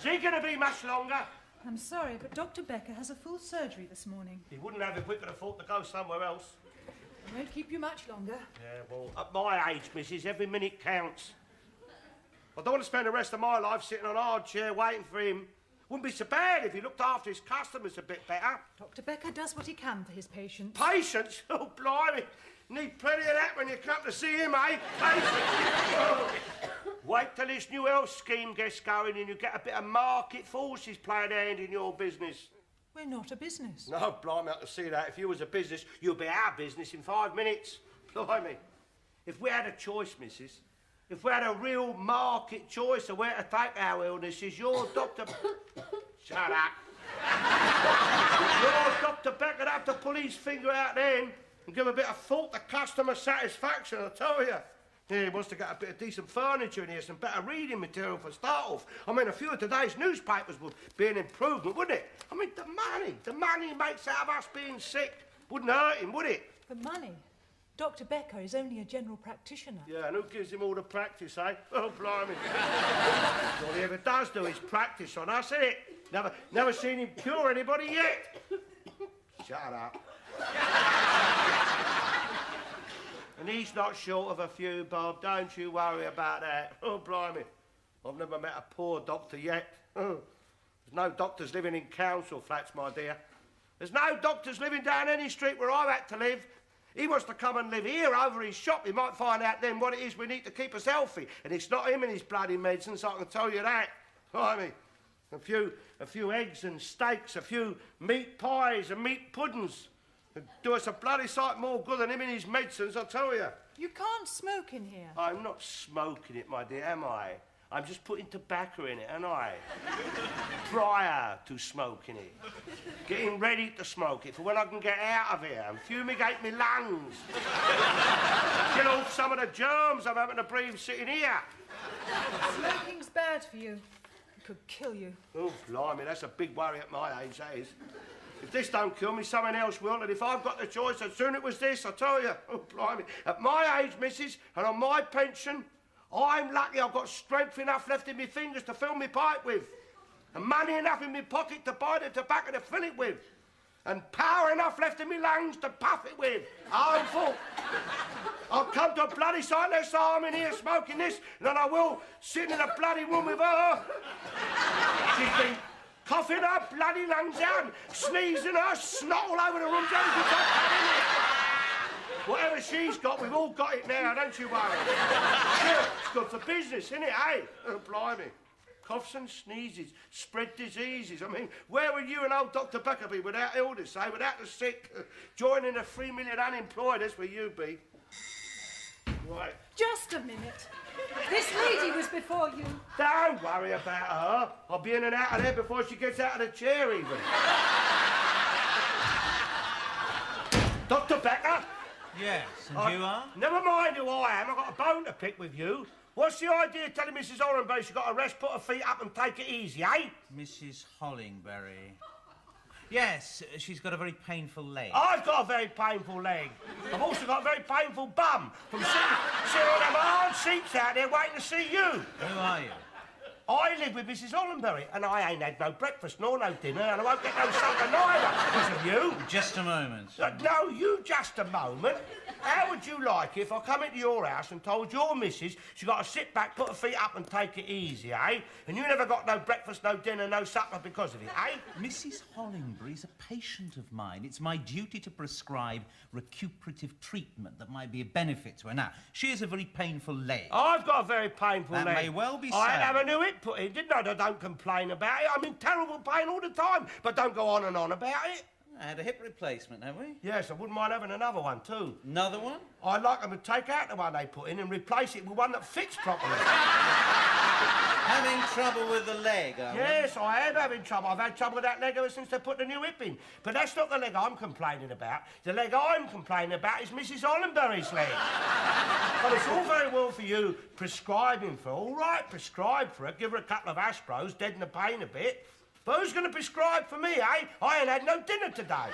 Is he going to be much longer? I'm sorry, but Dr. Becker has a full surgery this morning. He wouldn't have if we could afford to go somewhere else. I won't keep you much longer. Yeah, well, at my age, missus, every minute counts. I don't want to spend the rest of my life sitting on a hard chair waiting for him. Wouldn't be so bad if he looked after his customers a bit better. Dr. Becker does what he can for his patients. Patience? Oh, blimey. Need plenty of that when you come to see him, eh? Patience. Oh. Wait till this new health scheme gets going and you get a bit of market forces playing a hand in your business. We're not a business. No, blimey, I can see that. If you was a business, you'd be our business in 5 minutes. Blimey. If we had a choice, missus, if we had a real market choice of where to take our illnesses, your Dr... Shut up. Your Dr. Beck would have to pull his finger out then and give a bit of thought to customer satisfaction, I tell you. Yeah, he wants to get a bit of decent furniture in here, some better reading material for start off. I mean, a few of today's newspapers would be an improvement, wouldn't it? I mean, the money he makes out of us being sick wouldn't hurt him, would it? The money? Dr. Becker is only a general practitioner. Yeah, and who gives him all the practice, eh? Oh, blimey. All he ever does do is practice on us, innit? Never seen him cure anybody yet. Shut up. And he's not short of a few, Bob. Don't you worry about that. Oh, blimey. I've never met a poor doctor yet. Oh. There's no doctors living in council flats, my dear. There's no doctors living down any street where I've had to live. He wants to come and live here over his shop. He might find out then what it is we need to keep us healthy. And it's not him and his bloody medicine, so I can tell you that. Blimey. A few eggs and steaks, a few meat pies and meat puddings. It'd do us a bloody sight more good than him and his medicines, I tell you. You can't smoke in here. I'm not smoking it, my dear, am I? I'm just putting tobacco in it, am I? Prior to smoking it. Getting ready to smoke it for when I can get out of here and fumigate my lungs. Kill off some of the germs I'm having to breathe sitting here. Smoking's bad for you. It could kill you. Oh, blimey, that's a big worry at my age, that is. If this don't kill me, something else will, and if I've got the choice, I'd soon it was this, I tell you. Oh, blimey. At my age, missus, and on my pension, I'm lucky I've got strength enough left in my fingers to fill my pipe with, and money enough in my pocket to buy the tobacco to fill it with, and power enough left in my lungs to puff it with. I'm full. I'll come to a bloody sight less harm in here smoking this than I will sitting in a bloody room with her. She's been coughing her bloody lungs out, sneezing her snot all over the room. Whatever she's got, we've all got it now, don't you worry. Sure, it's good for business, isn't it, eh? Oh, blimey. Coughs and sneezes, spread diseases. I mean, where would you and old Dr. Becker be without illness, eh? Without the sick? Joining the 3 million unemployed, that's where you'd be. Right. Just a minute. This lady was before you. Don't worry about her. I'll be in and out of there before she gets out of the chair, even. Dr. Becker? Yes, and you are? Never mind who I am. I've got a bone to pick with you. What's the idea of telling Mrs. Hollenberry she's got to rest, put her feet up and take it easy, eh? Mrs. Hollingbury. Yes, she's got a very painful leg. I've got a very painful leg. I've also got a very painful bum from sitting on them hard seats out there waiting to see you. Who are you? I live with Mrs. Hollenberry, and I ain't had no breakfast nor no dinner, and I won't get no supper neither because of you. Just a moment. No, you just a moment. How would you like it if I come into your house and told your missus she got to sit back, put her feet up and take it easy, eh? And you never got no breakfast, no dinner, no supper because of it, eh? Mrs. Hollingbury's a patient of mine. It's my duty to prescribe recuperative treatment that might be a benefit to her. Now, she has a very painful leg. I've got a very painful leg. That may well be so. I had to have a new hip put in, didn't I? I don't complain about it. I'm in terrible pain all the time, but don't go on and on about it. I had a hip replacement, have we? Yes, I wouldn't mind having another one, too. Another one? I'd like them to take out the one they put in and replace it with one that fits properly. Having trouble with the leg, are Yes, I am having trouble. I've had trouble with that leg ever since they put the new hip in. But that's not the leg I'm complaining about. The leg I'm complaining about is Mrs. Hollenberry's leg. But it's all very well for you prescribing for her. All right, prescribe for her, give her a couple of Aspros, deaden the pain a bit. But who's going to prescribe for me, eh? I ain't had no dinner today.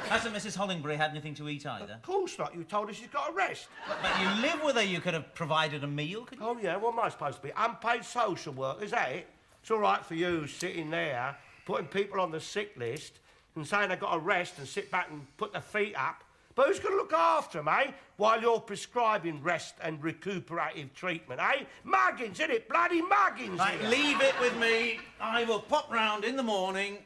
Hasn't Mrs. Hollingbury had anything to eat either? Of course not. You told her she's got to rest. But you live with her. You could have provided a meal, couldn't you? Oh, yeah, what am I supposed to be? Unpaid social work, is that it? It's all right for you sitting there, putting people on the sick list and saying they've got to rest and sit back and put their feet up. But who's going to look after them, eh? While you're prescribing rest and recuperative treatment, eh? Muggins, innit? Bloody muggins. Right, leave it with me. I will pop round in the morning,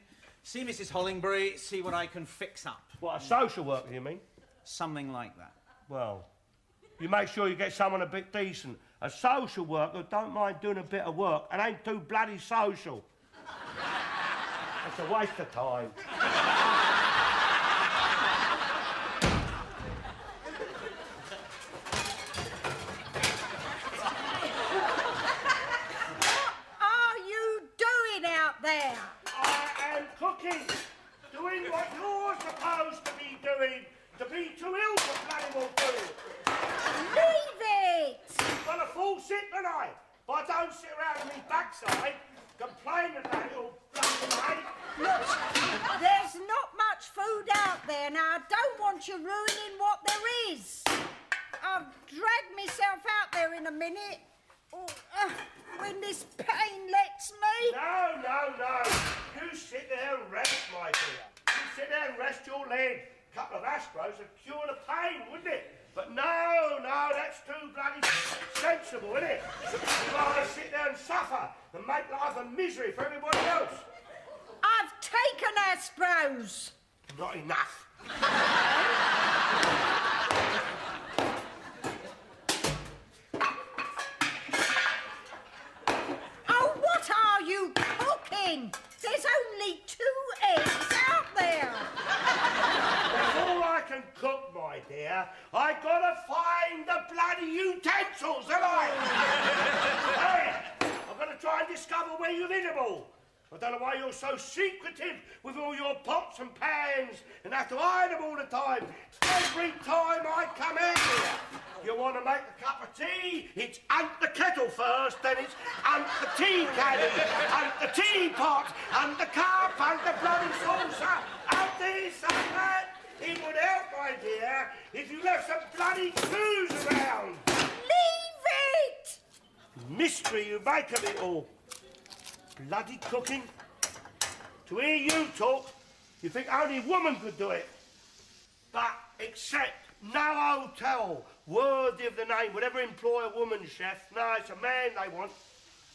see Mrs. Hollingbury, see what I can fix up. What, a social worker, you mean? Something like that. Well, you make sure you get someone a bit decent. A social worker don't mind doing a bit of work and ain't too bloody social. It's a waste of time. Doing what you're supposed to be doing, to be too ill for bloody well doing. Leave it! Well, a fool sit tonight, but I don't sit around on me backside complaining about it all bloody mate. Look, there's not much food out there now. I don't want you ruining what there is. I'll drag myself out there in a minute. When this pain lets me. No. You sit there and rest, my dear. You sit there and rest your leg. A couple of Astros would cure the pain, wouldn't it? But no, that's too bloody sensible, isn't it? You'd rather sit there and suffer and make life a misery for everybody else. I've taken Astros. Not enough. There's only 2 eggs out there. Before I can cook, my dear, I gotta find the bloody utensils, have I? Hey, I've got to try and discover where you've hid them all. I don't know why you're so secretive with all your pots and pans and have to hide them all the time. Every time I come out here, you want to make a cup of tea, it's ant the kettle first, then it's ant the tea caddy, ant the teapot, ant the cup, ant the bloody saucer, ant this, ant that. It would help, my dear, if you left some bloody clues around. Leave it! Mystery you make of it all. Bloody cooking. To hear you talk, you think only a woman could do it. But except no hotel worthy of the name would ever employ a woman chef. No, it's a man they want.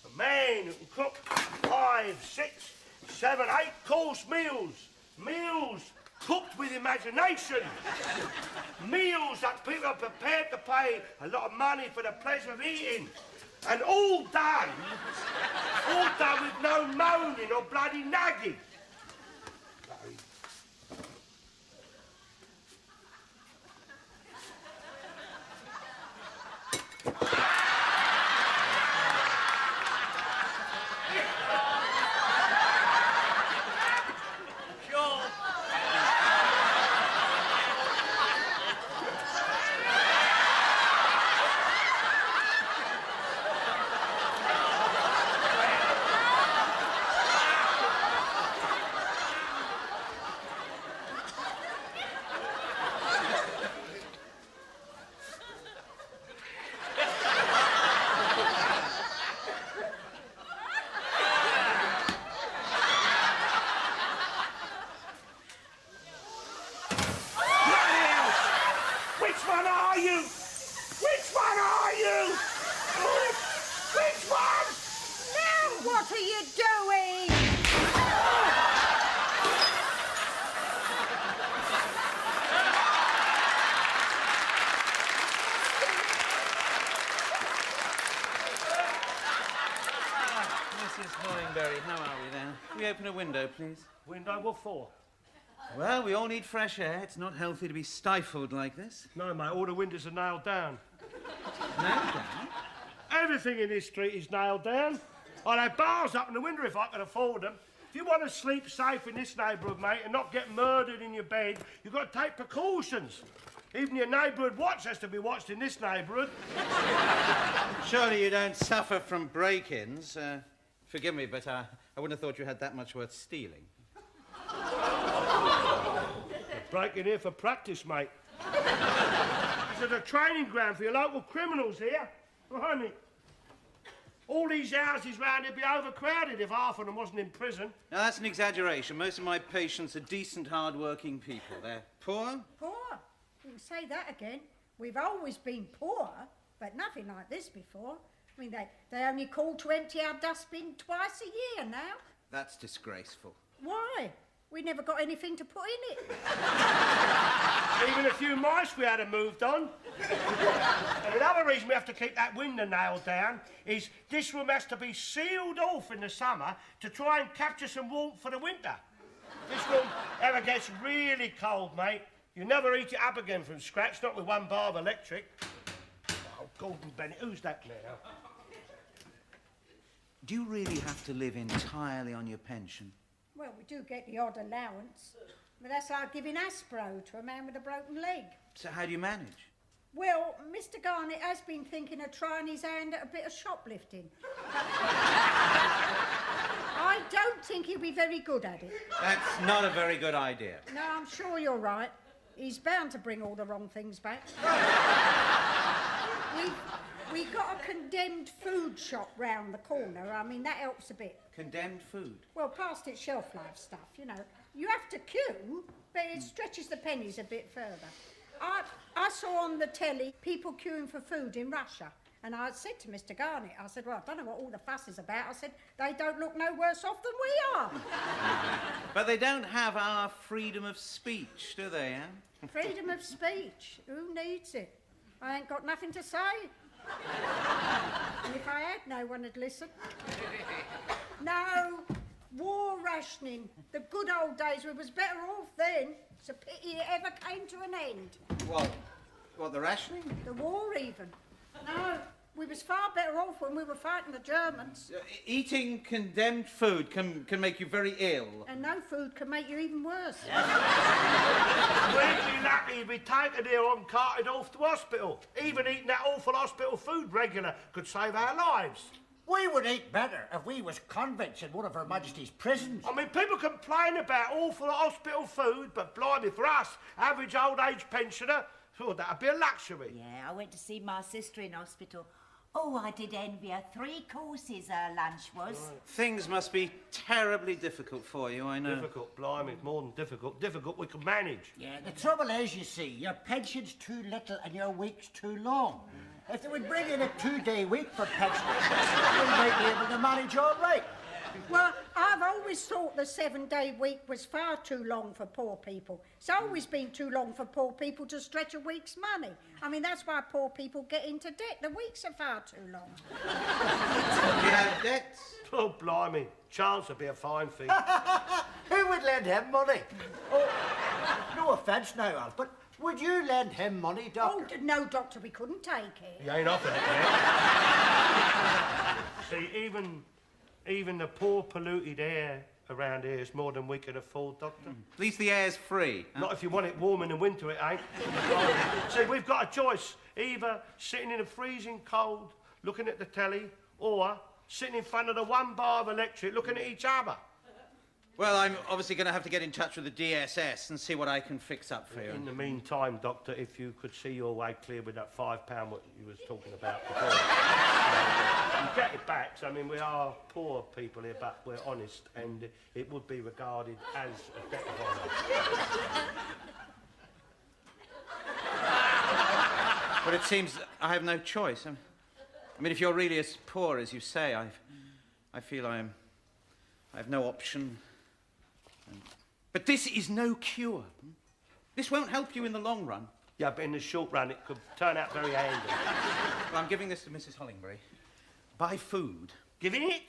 A man who can cook 5, 6, 7, 8-course meals. Meals cooked with imagination. Meals that people are prepared to pay a lot of money for the pleasure of eating. And all done with no moaning or bloody nagging. How are we there? Can we open a window, please? Window? What for? Well, we all need fresh air. It's not healthy to be stifled like this. No, mate, all the windows are nailed down. Nailed down? Everything in this street is nailed down. I'd have bars up in the window if I could afford them. If you want to sleep safe in this neighbourhood, mate, and not get murdered in your bed, you've got to take precautions. Even your neighbourhood watch has to be watched in this neighbourhood. Surely you don't suffer from break-ins. Forgive me, but I wouldn't have thought you had that much worth stealing. Breaking here for practice, mate. This is a training ground for your local criminals here. Behind me. All these houses round here would be overcrowded if half of them wasn't in prison. Now, that's an exaggeration. Most of my patients are decent, hard-working people. They're poor. Poor? You can say that again. We've always been poor, but nothing like this before. I mean, they only call to empty our dustbin twice a year now. That's disgraceful. Why? We never got anything to put in it. Even a few mice we had moved on. And another reason we have to keep that window nailed down is this room has to be sealed off in the summer to try and capture some warmth for the winter. This room ever gets really cold, mate. You never heat it up again from scratch, not with 1 bar of electric. Oh, Gordon Bennett, who's that now? Do you really have to live entirely on your pension? Well, we do get the odd allowance, but that's like giving Aspro to a man with a broken leg. So how do you manage? Well, Mr. Garnett has been thinking of trying his hand at a bit of shoplifting. I don't think he'll be very good at it. That's not a very good idea. No, I'm sure you're right. He's bound to bring all the wrong things back. We got a condemned food shop round the corner. I mean, that helps a bit. Condemned food? Well, past its shelf life stuff, you know. You have to queue, but it stretches the pennies a bit further. I saw on the telly people queuing for food in Russia, and I said to Mr. Garnett, I said, well, I don't know what all the fuss is about. I said, they don't look no worse off than we are. But they don't have our freedom of speech, do they, Anne? Freedom of speech? Who needs it? I ain't got nothing to say. And if I had, no one would listen. No, war rationing. The good old days, we was better off then. It's a pity it ever came to an end. What, the rationing? The war, even. No, we was far better off when we were fighting the Germans. Eating condemned food can make you very ill. And no food can make you even worse. We'd be lucky if we taken here and carted off to hospital. Even eating that awful hospital food regular could save our lives. We would eat better if we was convicts in one of Her Majesty's prisons. I mean, people complain about awful hospital food, but blimey, for us, average old age pensioner, oh, that'd be a luxury. Yeah, I went to see my sister in hospital. Oh, I did envy her. 3 courses her lunch was. Right. Things must be terribly difficult for you, I know. Difficult, blimey, more than difficult. Difficult we can manage. Yeah, the trouble is, you see, your pension's too little and your week's too long. If they would bring in a 2-day week for pensioners, we might be able to manage all right. Well, I've always thought the 7-day week was far too long for poor people. It's always been too long for poor people to stretch a week's money. I mean, that's why poor people get into debt. The weeks are far too long. You have debts? Oh, blimey, chance would be a fine thing. Who would lend him money? Oh, no offence now, Alf, but would you lend him money, Doctor? Oh, no, Doctor, we couldn't take it. You ain't offered it yet. See, even the poor polluted air around here is more than we can afford, Doctor. At least the air's free. Huh? Not if you want it warm in the winter, it ain't. See, we've got a choice. Either sitting in a freezing cold, looking at the telly, or sitting in front of the 1 bar of electric, looking at each other. Well, I'm obviously going to have to get in touch with the DSS and see what I can fix up for you. In the meantime, Doctor, if you could see your way clear with that £5 what you was talking about before. You get it back. So, I mean, we are poor people here, but we're honest, and it would be regarded as a debt of honour. But it seems I have no choice. I mean, if you're really as poor as you say, I feel I have no option. But this is no cure. This won't help you in the long run. Yeah, but in the short run, it could turn out very handy. Well, I'm giving this to Mrs. Hollingbury. Buy food. Giving it?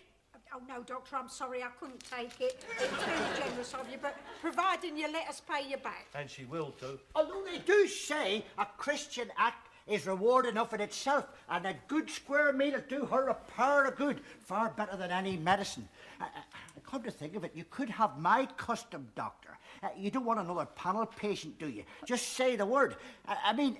Oh, no, Doctor, I'm sorry, I couldn't take it. It's very generous of you, but providing you let us pay you back. And she will, too. Although they do say a Christian act is reward enough in itself, and a good square meal will do her a power of good, far better than any medicine. Come to think of it, you could have my custom, Doctor. You don't want another panel patient, do you? Just say the word. I mean,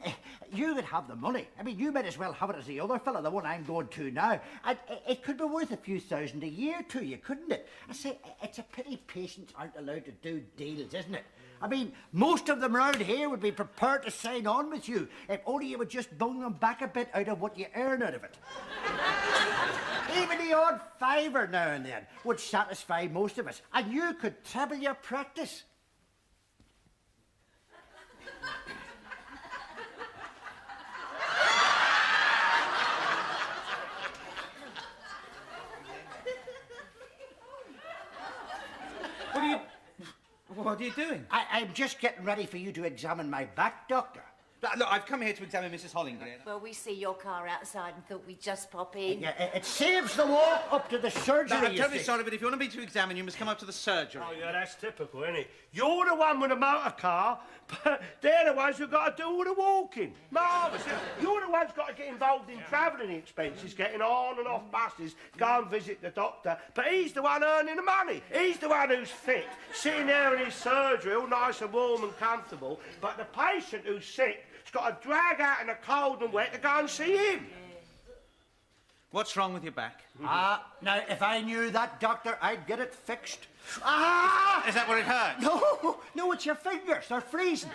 you could have the money. I mean, you might as well have it as the other fella, the one I'm going to now. And it could be worth a few thousand a year to you, couldn't it? I say, it's a pity patients aren't allowed to do deals, isn't it? I mean, most of them around here would be prepared to sign on with you if only you would just bung them back a bit out of what you earn out of it. Even the odd fiver now and then would satisfy most of us, and you could treble your practice. What are you doing? I'm just getting ready for you to examine my back, Doctor. Look, I've come here to examine Mrs. Hollingray. Well, we see your car outside and thought we'd just pop in. Yeah, it saves the walk up to the surgery. I'm terribly sorry, but if you want me to examine, you must come up to the surgery. Oh, yeah, that's typical, isn't it? You're the one with a motor car, but they're the ones who've got to do all the walking. Marvellous. You're the ones got to get involved in travelling expenses, getting on and off buses, go and visit the doctor. But he's the one earning the money. He's the one who's fit, sitting there in his surgery, all nice and warm and comfortable. But the patient who's sick has got to drag out in the cold and wet to go and see him. What's wrong with your back? Now, if I knew that, Doctor, I'd get it fixed. Is that where it hurts? No, it's your fingers. They're freezing.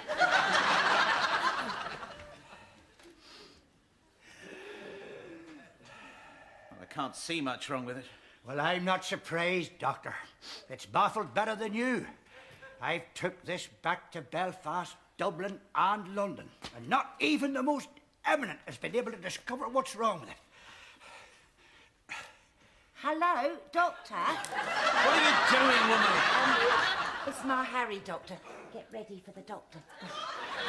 Well, I can't see much wrong with it. Well, I'm not surprised, Doctor. It's baffled better than you. I've took this back to Belfast, Dublin and London, and not even the most eminent has been able to discover what's wrong with it. Hello, Doctor. What are you doing, woman? It's my Harry, Doctor. Get ready for the doctor.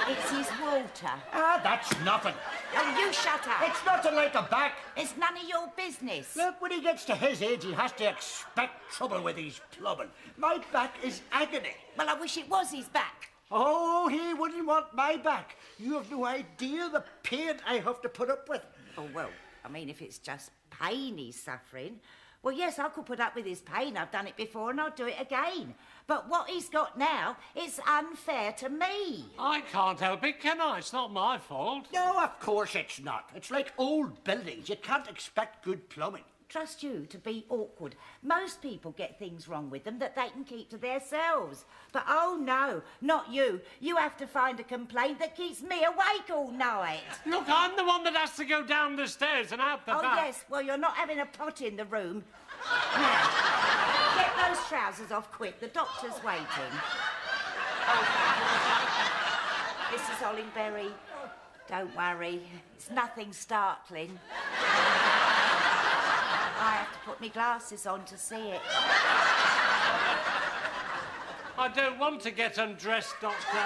It's his Walter. That's nothing. Oh, you shut up. It's nothing like a back. It's none of your business. Look, when he gets to his age, he has to expect trouble with his plumbing. My back is agony. Well, I wish it was his back. Oh, he wouldn't want my back. You have no idea the pain I have to put up with. Oh, well, I mean, if it's just pain he's suffering, well, yes, I could put up with his pain. I've done it before and I'll do it again. But what he's got now, it's unfair to me. I can't help it, can I? It's not my fault. No, of course it's not. It's like old buildings. You can't expect good plumbing. Trust you to be awkward. Most people get things wrong with them that they can keep to themselves. But oh no, not you. You have to find a complaint that keeps me awake all night. Look, I'm the one that has to go down the stairs and out the back. Oh yes, well you're not having a pot in the room. Now, get those trousers off quick. The doctor's waiting. Oh. Mrs. Hollingberry, don't worry. It's nothing startling. I have to put my glasses on to see it. I don't want to get undressed, Doctor.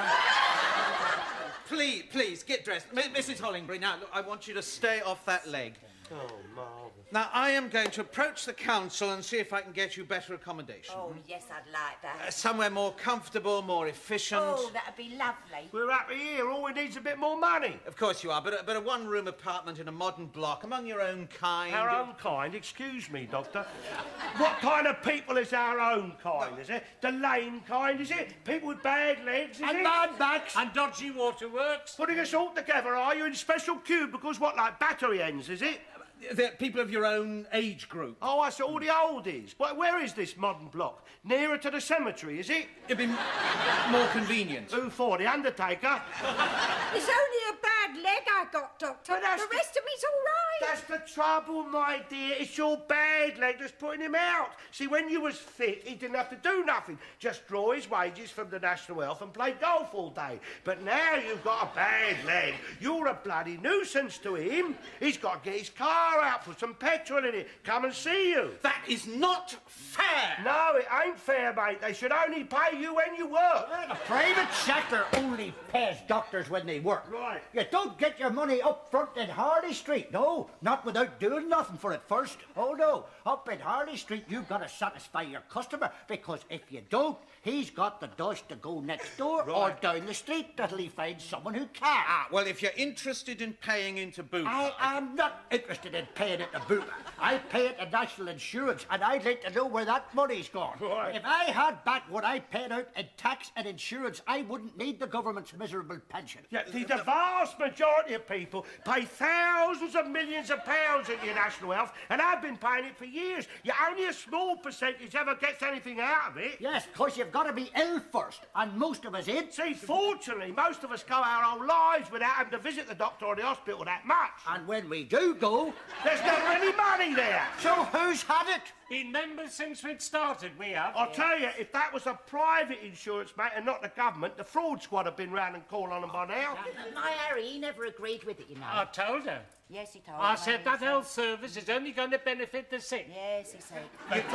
Please, get dressed. Mrs. Hollingbury, now, look, I want you to stay off that leg. Oh, marvellous. Now, I am going to approach the council and see if I can get you better accommodation. Oh, yes, I'd like that. Somewhere more comfortable, more efficient. Oh, that'd be lovely. We're happy here. All we need's a bit more money. Of course you are, but a one-room apartment in a modern block among your own kind. Our own kind? Excuse me, Doctor. What kind of people is our own kind, is it? The lame kind, is it? People with bad legs, is And it? bad backs. And dodgy waterworks. Putting us all together, are you, in special cubicles? What, like battery ends, is it? They're people of your own age group. Oh, I saw all the oldies. Where is this modern block? Nearer to the cemetery, is it? It'd be more convenient. Who for? The undertaker? It's only a bad leg I got, Doctor. But that's The rest of me's all right. That's the trouble, my dear. It's your bad leg that's putting him out. See, when you was fit, he didn't have to do nothing. Just draw his wages from the National Health and play golf all day. But now you've got a bad leg. You're a bloody nuisance to him. He's got to get his car out, put some petrol in it, come and see you. That is not fair. No, it ain't fair, mate. They should only pay you when you work. The private sector only pays doctors when they work. Right. You don't get your money up front in Harley Street. No, not without doing nothing for it first. Oh, no. Up in Harley Street, you've got to satisfy your customer, because if you don't, he's got the dust to go next door or down the street till he finds someone who can. Well, if you're interested in paying into boot... I am not interested in paying it to boot. I pay it to National Insurance, and I'd like to know where that money's gone. Right. If I had back what I paid out in tax and insurance, I wouldn't need the government's miserable pension. Yeah, the vast majority of people pay thousands of millions of pounds into your national health, and I've been paying it for years. Yet only a small percentage ever gets anything out of it. Yes, because you've got to be ill first, and most of us ain't. See, fortunately, most of us go our whole lives without having to visit the doctor or the hospital that much. And when we do go, There's never any money there. so who's had it? Been members since we'd started, we have. I'll tell you, if that was a private insurance, mate, and not the government, the fraud squad have been round and called on them by now. My Harry, he never agreed with it, you know. I told her. Yes, he told I me. said that health service is only going to benefit the sick. Yes, he said. You've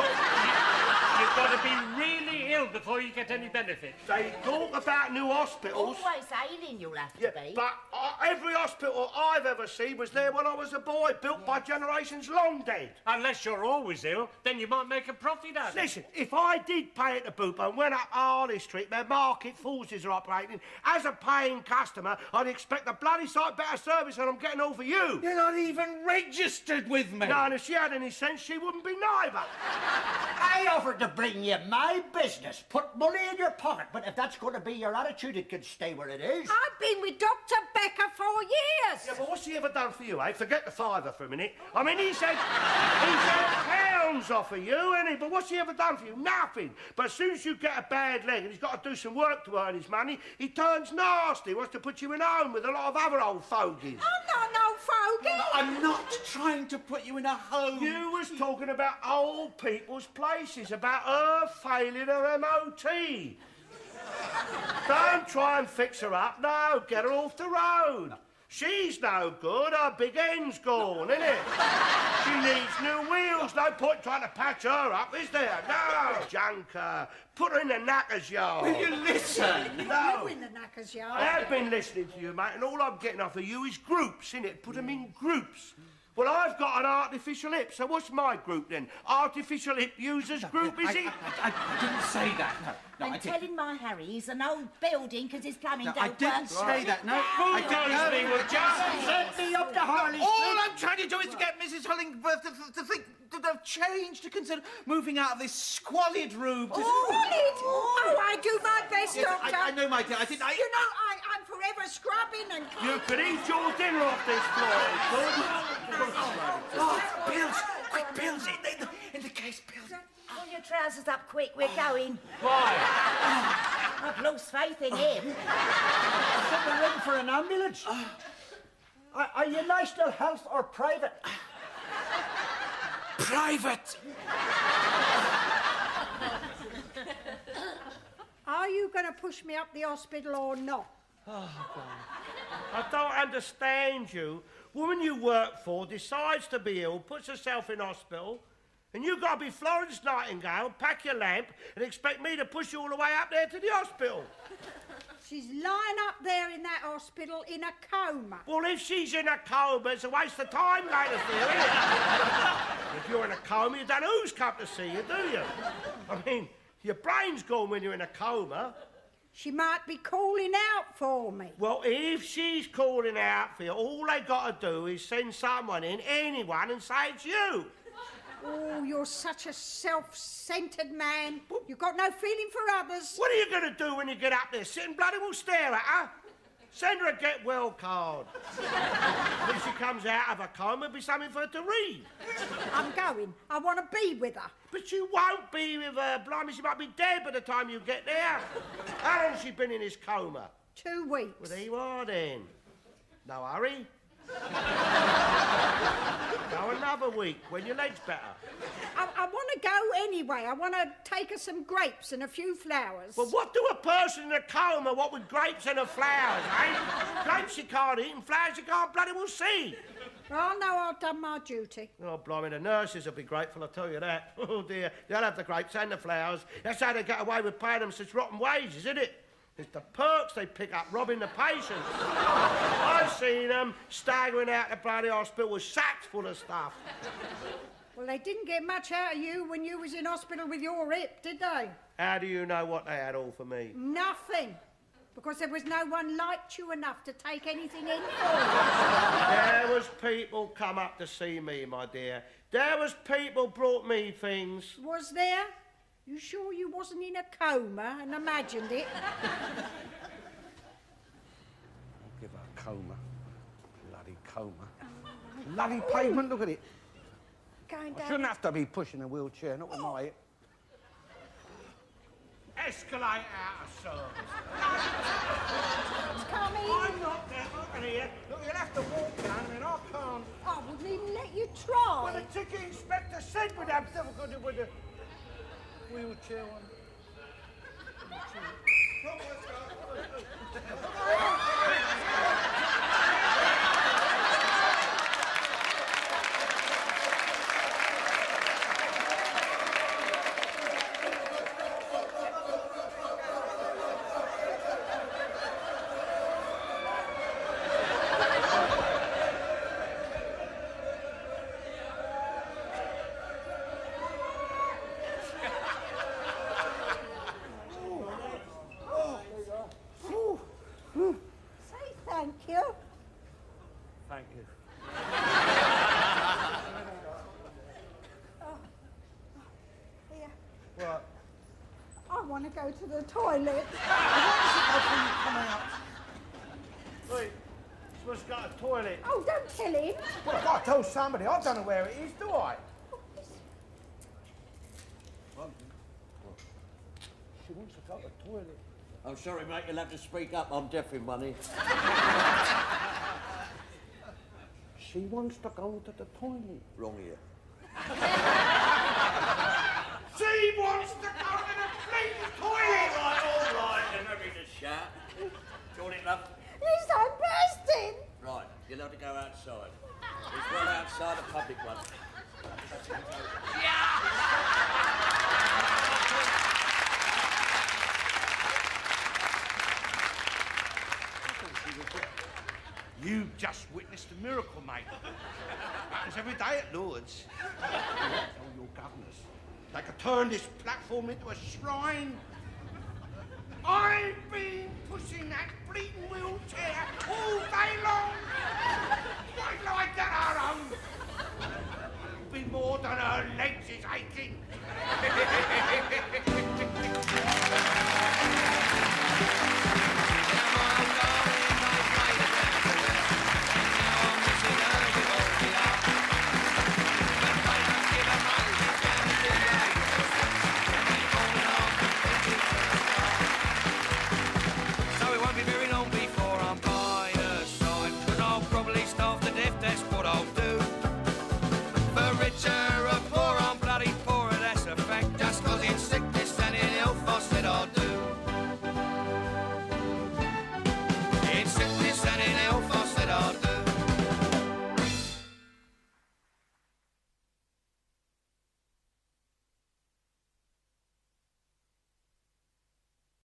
got to be really ill before you get any benefit. They talk about new hospitals. Always ailing you'll have to Yeah, be. but every hospital I've ever seen was there when I was a boy, built by generations long dead. Unless you're always ill, then you might make a profit out of it. Listen, if I did pay at the booth and went up Harley Street where market forces are operating, as a paying customer, I'd expect a bloody sight better service than I'm getting over you. You're not even registered with me. No, and if she had any sense, she wouldn't be neither. I offered to bring you my business, put money in your pocket, but if that's going to be your attitude, it can stay where it is. I've been with Dr. Becker for years. Yeah, but what's he ever done for you, eh? Forget the fiver for a minute. I mean, he's had pounds off of you, ain't he? But what's he ever done for you? Nothing. But as soon as you get a bad leg and he's got to do some work to earn his money, he turns nasty, wants to put you in home with a lot of other old fogies. I'm not no fogey. I'm not trying to put you in a home. You was talking about old people's places, about her failing her MOT. Don't try and fix her up, no, get her off the road. She's no good, her big end's gone, isn't it? She needs new wheels, no point trying to patch her up, is there? No, junker. Put her in the knackers yard. Will you listen? No. You in the knackers I yard. have been listening to you, mate, and all I'm getting off of you is groups, innit? Put them in groups. Well, I've got an artificial hip, so what's my group then? Artificial hip users group, is it? I didn't say that. No, I And didn't. telling my Harry he's an old building because his plumbing No, don't I didn't work. say that. No, Who I knows me will just... Send me up to Harley All Street. I'm trying to do is to get Mrs. Hollingworth to think of change, to consider moving out of this squalid room. To... Oh, I do my best, Yes, Doctor. I know, my dear. You know, I'm forever scrubbing and... You could eat your dinner off this floor. Oh, pills! Quick, pills! In the case, pills. Pull your trousers up quick, we're going. Why? I've lost faith in him. Should we ring for an ambulance? Are you National Health or private? Private! Are you going to push me up the hospital or not? I don't understand you. Woman you work for decides to be ill, puts herself in hospital, and you got to be Florence Nightingale, pack your lamp, and expect me to push you all the way up there to the hospital. She's lying up there in that hospital in a coma. Well, if she's in a coma, it's a waste of time going to see her, isn't it? If you're in a coma, you don't know who's come to see you, do you? I mean, your brain's gone when you're in a coma. She might be calling out for me. Well, if she's calling out for you, all they got to do is send someone in, anyone, and say it's you. Oh, you're such a self-centred man. You've got no feeling for others. What are you going to do when you get up there? Sit and bloody well stare at her? Send her a get well card. When she comes out of a coma, it'll be something for her to read. I'm going. I want to be with her. But you won't be with her. Blimey, she might be dead by the time you get there. How long has she been in this coma? 2 weeks. Well, there you are then. No hurry. Go another week when your leg's better. I want to go anyway. I want to take her some grapes and a few flowers. Well, what do a person in a coma want with grapes and a flowers, eh? Grapes you can't eat and flowers you can't bloody well see. Oh, no, I've done my duty. Oh, blimey, the nurses will be grateful, I'll tell you that. Oh, dear, they'll have the grapes and the flowers. That's how they get away with paying them such rotten wages, isn't it? It's the perks they pick up robbing the patients. I've seen them staggering out the bloody hospital with sacks full of stuff. Well, they didn't get much out of you when you was in hospital with your hip, did they? How do you know what they had all for me? Nothing. Because there was no one liked you enough to take anything in for you. There was people come up to see me, my dear. There was people brought me things. Was there? You sure you wasn't in a coma and imagined it? I'll give her a coma. Bloody coma. Bloody pavement, look at it. Going I down. shouldn't have to be pushing a wheelchair, not with my hip. Escalate out of service. It's coming. I'm not getting here. Look, you'll have to walk down. I mean, I can't. I wouldn't even let you try. Well, the ticket inspector said we'd have difficulty with the wheelchair one. Come on, let's go. Say thank you. Thank you. Here. What? I want to go to the toilet. Wait, supposed to go to the toilet. Oh, don't tell him. Well, I've got to tell somebody. I don't know where it is, do I? She wants to go to the toilet. I'm sorry, mate, you'll have to speak up. I'm deaf in one ear. She wants to go to the toilet. Wrong ear. She wants to go to the bleeding toilet! All right, then no need to shout. Do you want it, love? He's so bursting. Right, you'll have to go outside. There's one outside, a public one. You just witnessed a miracle, mate. Happens every day at Lourdes. Tell your governors. They could turn this platform into a shrine. I've been pushing that bleeding wheelchair all day long. Wait till I get her home. It'll be more than her legs is aching.